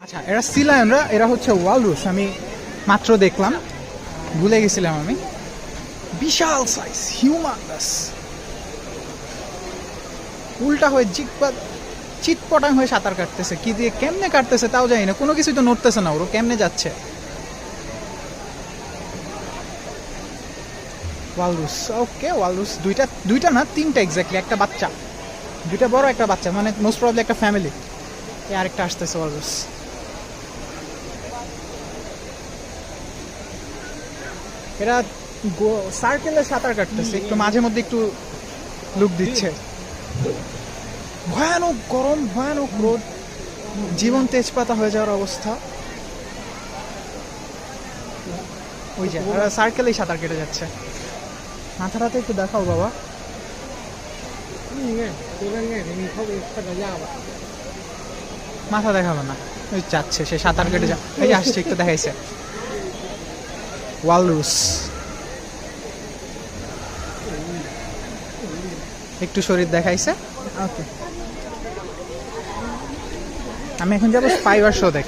আচ্ছা, এরা সি লায়নরা, এরা হচ্ছে ওয়ালরুস। আমি মাত্র দেখলাম, ভুলে গেছিলাম আমি। বিশাল সাইজ, হিউমানগাস। উল্টা হয়ে চিৎপটাং হয়ে সাঁতার কাটতেছে। কি দিয়ে কেমনে কাটতেছে তাও জানি না, কোনো কিছুই তো নড়তেছে না, ওরা কেমনে যাচ্ছে। ওয়ালরুস, ওকে ওয়ালরুস। দুইটা না, তিনটা এক্স্যাক্টলি, একটা বাচ্চা, দুইটা বড় একটা বাচ্চা, মানে মোস্ট প্রবলি একটা ফ্যামিলি। আরেকটা আসতেছে ওয়ালরুস। এরা সার্কেলে সাঁতার কাটতেছে, একটু মাঝে মধ্যে একটু লুক দিচ্ছে। ভয়ানক গরম, ভয়ানক রোদ, জীবন তেজপাতা হয়ে যাওয়ার অবস্থা। ওই যে ওরা সার্কেলেই সাঁতার কেটে যাচ্ছে। মাথাটাতে একটু দেখাও বাবা। মাথা দেখালো না, ওই যাচ্ছে, সে সাঁতার কেটে যা। এই যে আসছে, একটু দেখাইছে। ওয়ালরুস একটু শরীর দেখাইছে। ওকে, আমি এখন যাবো স্পাইবার শো দেখতে।